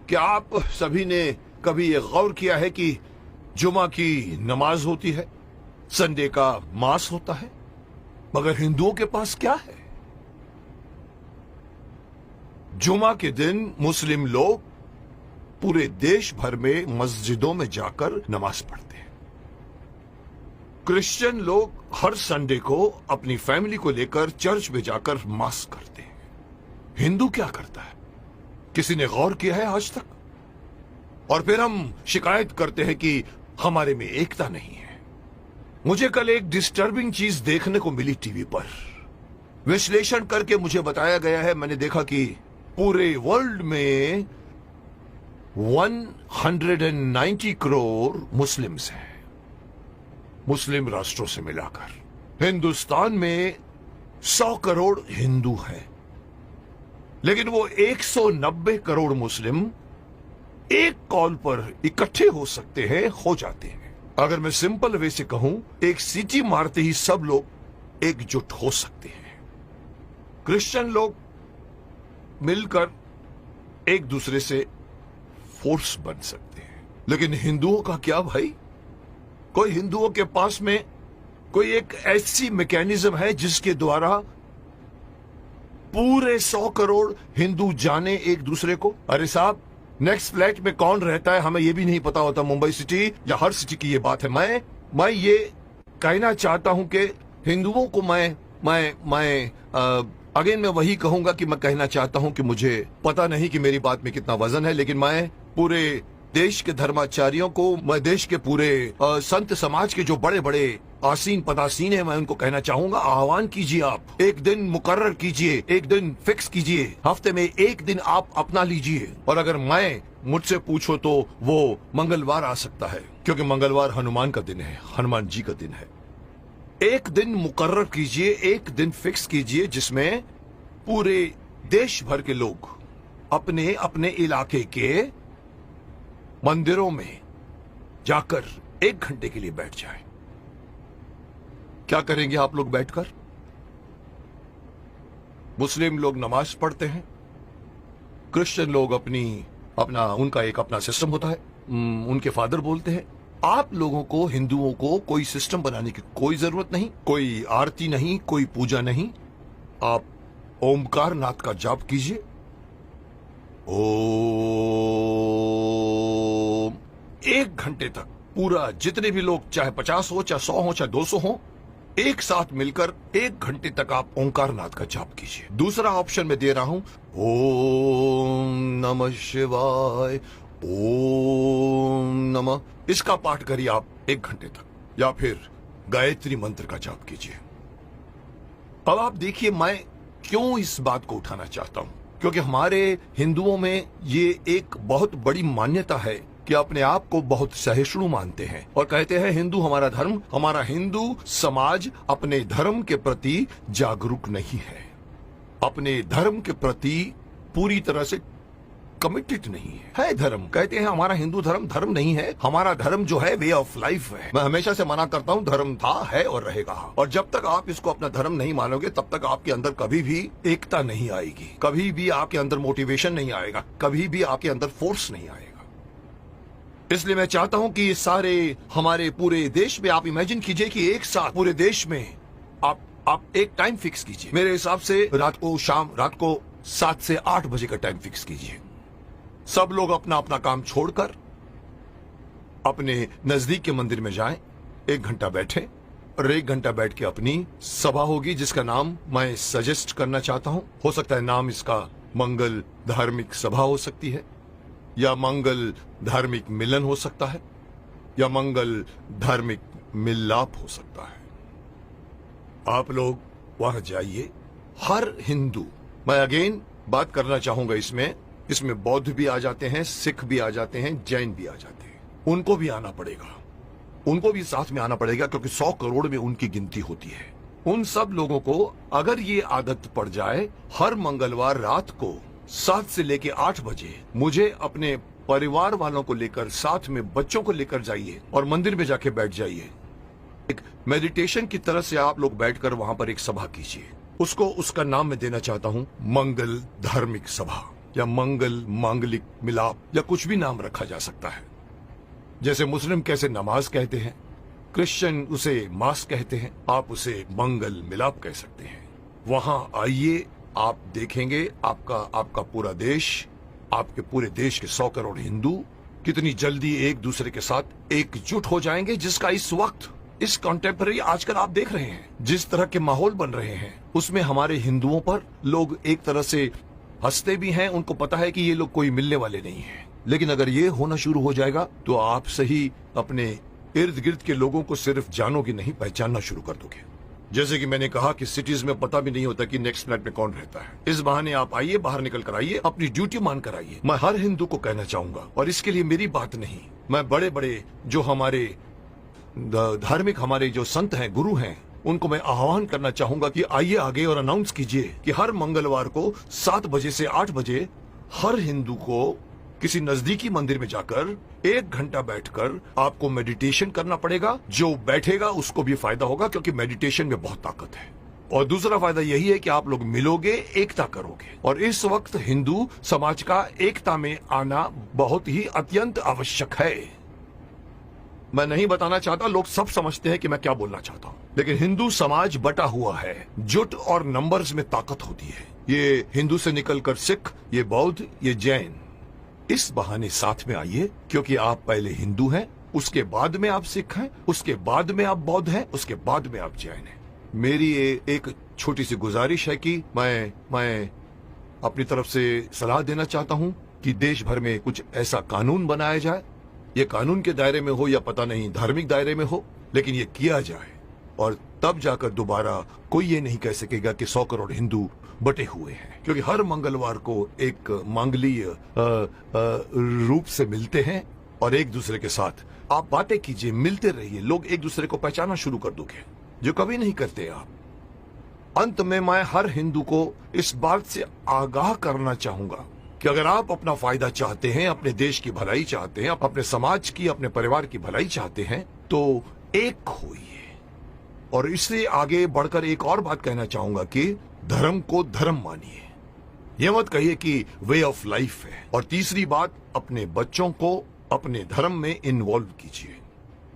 क्या आप सभी ने कभी ये गौर किया है कि जुमा की नमाज होती है, संडे का मास होता है, मगर हिंदुओं के पास क्या है? जुमा के दिन मुस्लिम लोग पूरे देश भर में मस्जिदों में जाकर नमाज पढ़ते हैं। क्रिश्चियन लोग हर संडे को अपनी फैमिली को लेकर चर्च में जाकर मास करते हैं। हिंदू क्या करता है? किसी ने गौर किया है आज तक? और फिर हम शिकायत करते हैं कि हमारे में एकता नहीं है। मुझे कल एक डिस्टर्बिंग चीज देखने को मिली टीवी पर। विश्लेषण करके मुझे बताया गया है, मैंने देखा कि पूरे वर्ल्ड में 190 करोड़ मुस्लिम्स हैं, मुस्लिम राष्ट्रों से मिलाकर। हिंदुस्तान में 100 करोड़ हिंदू हैं, लेकिन वो 190 करोड़ मुस्लिम एक कॉल पर इकट्ठे हो सकते हैं, हो जाते हैं। अगर मैं सिंपल वे से कहूं, एक सीटी मारते ही सब लोग एकजुट हो सकते हैं। क्रिश्चियन लोग मिलकर एक दूसरे से फोर्स बन सकते हैं, लेकिन हिंदुओं का क्या भाई? कोई हिंदुओं के पास में कोई एक ऐसी मैकेनिज्म है जिसके द्वारा पूरे 100 करोड़ हिंदू जाने एक दूसरे को? अरे साहब, नेक्स्ट फ्लैट में कौन रहता है हमें यह भी नहीं पता होता। मुंबई सिटी या हर सिटी की ये बात है। मैं ये कहना चाहता हूं कि हिंदुओं को अगेन मैं वही कहूंगा कि मैं कहना चाहता हूं कि मुझे पता नहीं कि मेरी बात में कितना वजन है, लेकिन मैं पूरे देश के धर्माचार्यों को, मैं देश के पूरे संत समाज के जो बड़े बड़े आसीन पदासीन है, मैं उनको कहना चाहूंगा, आह्वान कीजिए, आप एक दिन मुकर्रर कीजिए, एक दिन फिक्स कीजिए, हफ्ते में एक दिन आप अपना लीजिए। और अगर मैं मुझसे पूछो तो वो मंगलवार आ सकता है, क्योंकि मंगलवार हनुमान का दिन है, हनुमान जी का दिन है। एक दिन मुकर्रर कीजिए, एक दिन फिक्स कीजिए, जिसमें पूरे देश भर के लोग अपने अपने इलाके के मंदिरों में जाकर 1 घंटे के लिए बैठ जाएं। क्या करेंगे आप लोग बैठकर? मुस्लिम लोग नमाज पढ़ते हैं, क्रिश्चियन लोग उनका एक अपना सिस्टम होता है, उनके फादर बोलते हैं। आप लोगों को, हिंदुओं को, कोई सिस्टम बनाने की कोई जरूरत नहीं, कोई आरती नहीं, कोई पूजा नहीं। आप ओमकार नाथ का जाप कीजिए। ओम 1 घंटे तक पूरा, जितने भी लोग, चाहे 50 हो, चाहे 100 हो, चाहे 200 हो, एक साथ मिलकर 1 घंटे तक आप ओंकार नाथ का जाप कीजिए। दूसरा ऑप्शन मैं दे रहा हूं, ओम नमः शिवाय, ओम नमः, इसका पाठ करिए आप 1 घंटे तक, या फिर गायत्री मंत्र का जाप कीजिए। अब आप देखिए मैं क्यों इस बात को उठाना चाहता हूं, क्योंकि हमारे हिंदुओं में ये एक बहुत बड़ी मान्यता है कि अपने आप को बहुत सहिष्णु मानते हैं और कहते हैं हिंदू हमारा धर्म, हमारा हिंदू समाज अपने धर्म के प्रति जागरूक नहीं है, अपने धर्म के प्रति पूरी तरह से कमिटेड नहीं है। धर्म कहते हैं हमारा हिंदू धर्म धर्म नहीं है, हमारा धर्म जो है वे ऑफ लाइफ है। मैं हमेशा से मना करता हूं, धर्म था, है और रहेगा। और जब तक आप इसको अपना धर्म नहीं मानोगे, तब तक आपके अंदर कभी भी एकता नहीं आएगी, कभी भी आपके अंदर मोटिवेशन नहीं आएगा, कभी भी आपके अंदर फोर्स नहीं आएगा। इसलिए मैं चाहता हूं कि सारे हमारे पूरे देश में आप इमेजिन कीजिए कि एक साथ पूरे देश में आप एक टाइम फिक्स कीजिए। मेरे हिसाब से रात को 7 से 8 बजे का टाइम फिक्स कीजिए। सब लोग अपना अपना काम छोड़कर अपने नजदीक के मंदिर में जाएं, 1 घंटा बैठे और 1 घंटा बैठ के अपनी सभा होगी, जिसका नाम मैं सजेस्ट करना चाहता हूं। हो सकता है नाम इसका मंगल धार्मिक सभा हो सकती है, या मंगल धार्मिक मिलन हो सकता है, या मंगल धार्मिक मिलाप हो सकता है। आप लोग वहां जाइए। हर हिंदू, मैं अगेन बात करना चाहूंगा, इसमें बौद्ध भी आ जाते हैं, सिख भी आ जाते हैं, जैन भी आ जाते हैं, उनको भी आना पड़ेगा, उनको भी साथ में आना पड़ेगा, क्योंकि 100 करोड़ में उनकी गिनती होती है। उन सब लोगों को अगर ये आदत पड़ जाए, हर मंगलवार रात को 7 से लेके 8 बजे मुझे अपने परिवार वालों को लेकर, साथ में बच्चों को लेकर जाइए और मंदिर में जाके बैठ जाइए। एक मेडिटेशन की तरह से आप लोग बैठकर वहां पर एक सभा कीजिए। उसका नाम मैं देना चाहता हूं मंगल धार्मिक सभा, या मंगल, मांगलिक, मिलाप या कुछ भी नाम रखा जा सकता है। जैसे मुस्लिम कैसे नमाज कहते हैं, क्रिश्चियन उसे मास कहते हैं, आप उसे मंगल मिलाप कह सकते हैं। वहां आइए, आप देखेंगे आपका पूरा देश, आपके पूरे देश के 100 करोड़ हिंदू कितनी जल्दी एक दूसरे के साथ एकजुट हो जाएंगे, जिसका इस वक्त, इस कॉन्टेम्पररी आजकल आप देख रहे हैं जिस तरह के माहौल बन रहे हैं, उसमें हमारे हिंदुओं पर लोग एक तरह से हंसते भी हैं। उनको पता है कि ये लोग कोई मिलने वाले नहीं हैं। लेकिन अगर ये होना शुरू हो जाएगा तो आप सही अपने इर्द गिर्द के लोगों को सिर्फ जानोगे नहीं, पहचानना शुरू कर दोगे। जैसे कि मैंने कहा कि सिटीज में पता भी नहीं होता कि नेक्स्ट फ्लैट में कौन रहता है। इस बहाने आप आइए, बाहर निकल कर आइए, अपनी ड्यूटी मान कर आइए। मैं हर हिंदू को कहना चाहूंगा, और इसके लिए मेरी बात नहीं, मैं बड़े बड़े जो हमारे धार्मिक हमारे जो संत हैं, गुरु हैं, उनको मैं आह्वान करना चाहूंगा कि आइए आगे और अनाउंस कीजिए कि हर मंगलवार को 7 बजे से 8 बजे हर हिंदू को किसी नजदीकी मंदिर में जाकर 1 घंटा बैठकर आपको मेडिटेशन करना पड़ेगा। जो बैठेगा उसको भी फायदा होगा, क्योंकि मेडिटेशन में बहुत ताकत है। और दूसरा फायदा यही है कि आप लोग मिलोगे, एकता करोगे। और इस वक्त हिंदू समाज का एकता में आना बहुत ही अत्यंत आवश्यक है। मैं नहीं बताना चाहता, लोग सब समझते हैं कि मैं क्या बोलना चाहता हूं, लेकिन हिंदू समाज बटा हुआ है। जुट और नंबर्स में ताकत होती है। ये हिंदू से निकलकर सिख, ये बौद्ध, ये जैन, इस बहाने साथ में आइए, क्योंकि आप पहले हिंदू हैं, उसके बाद में आप सिख हैं, उसके बाद में आप बौद्ध हैं, उसके बाद में आप जैन हैं। मेरी एक छोटी सी गुजारिश है कि मैं अपनी तरफ से सलाह देना चाहता हूं कि देश भर में कुछ ऐसा कानून बनाया जाए। ये कानून के दायरे में हो या पता नहीं धार्मिक दायरे में हो, लेकिन ये किया जाए, और तब जाकर दोबारा कोई ये नहीं कह सकेगा कि 100 करोड़ हिंदू बटे हुए हैं। क्योंकि हर मंगलवार को एक मांगलीय रूप से मिलते हैं और एक दूसरे के साथ आप बातें कीजिए, मिलते रहिए, लोग एक दूसरे को पहचानना शुरू कर दोगे, जो कभी नहीं करते आप। अंत में मैं हर हिंदू को इस बात से आगाह करना चाहूंगा कि अगर आप अपना फायदा चाहते हैं, अपने देश की भलाई चाहते हैं, अपने समाज की, अपने परिवार की भलाई चाहते हैं, तो एक होइए। और इससे आगे बढ़कर एक और बात कहना चाहूंगा कि धर्म को धर्म मानिए, यह मत कहिए कि वे ऑफ लाइफ है। और तीसरी बात, अपने बच्चों को अपने धर्म में इन्वॉल्व कीजिए।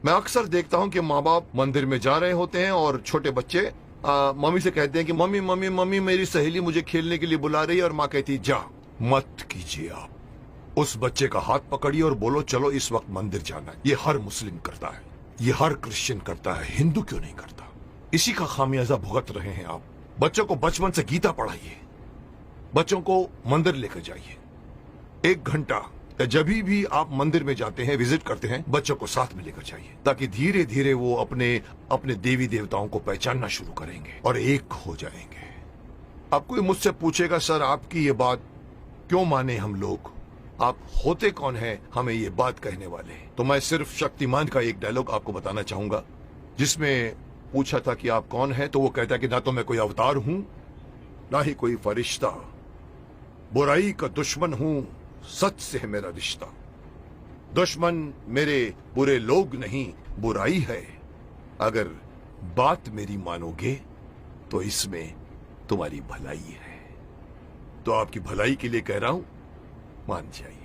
मैं अक्सर देखता हूं कि माँ बाप मंदिर में जा रहे होते हैं और छोटे बच्चे मम्मी से कहते हैं कि मम्मी मम्मी मम्मी मेरी सहेली मुझे खेलने के लिए बुला रही है, और माँ कहती जा। मत कीजिए। आप उस बच्चे का हाथ पकड़िए और बोलो चलो इस वक्त मंदिर जाना है। ये हर मुस्लिम करता है, ये हर क्रिश्चियन करता है, हिंदू क्यों नहीं करता? इसी का खामियाजा भुगत रहे हैं आप। बच्चों को बचपन से गीता पढ़ाइए, बच्चों को मंदिर लेकर जाइए। 1 घंटा या जब भी आप मंदिर में जाते हैं, विजिट करते हैं, बच्चों को साथ में लेकर जाइए, ताकि धीरे धीरे वो अपने देवी देवताओं को पहचानना शुरू करेंगे और एक हो जाएंगे। अब कोई मुझसे पूछेगा सर आपकी ये बात क्यों माने हम लोग, आप होते कौन हैं हमें ये बात कहने वाले? तो मैं सिर्फ शक्तिमान का एक डायलॉग आपको बताना चाहूंगा, जिसमें पूछा था कि आप कौन हैं, तो वो कहता है कि ना तो मैं कोई अवतार हूं, ना ही कोई फरिश्ता, बुराई का दुश्मन हूं, सच से है मेरा रिश्ता। दुश्मन मेरे बुरे लोग नहीं, बुराई है। अगर बात मेरी मानोगे तो इसमें तुम्हारी भलाई है। तो आपकी भलाई के लिए कह रहा हूं, मान जाइए।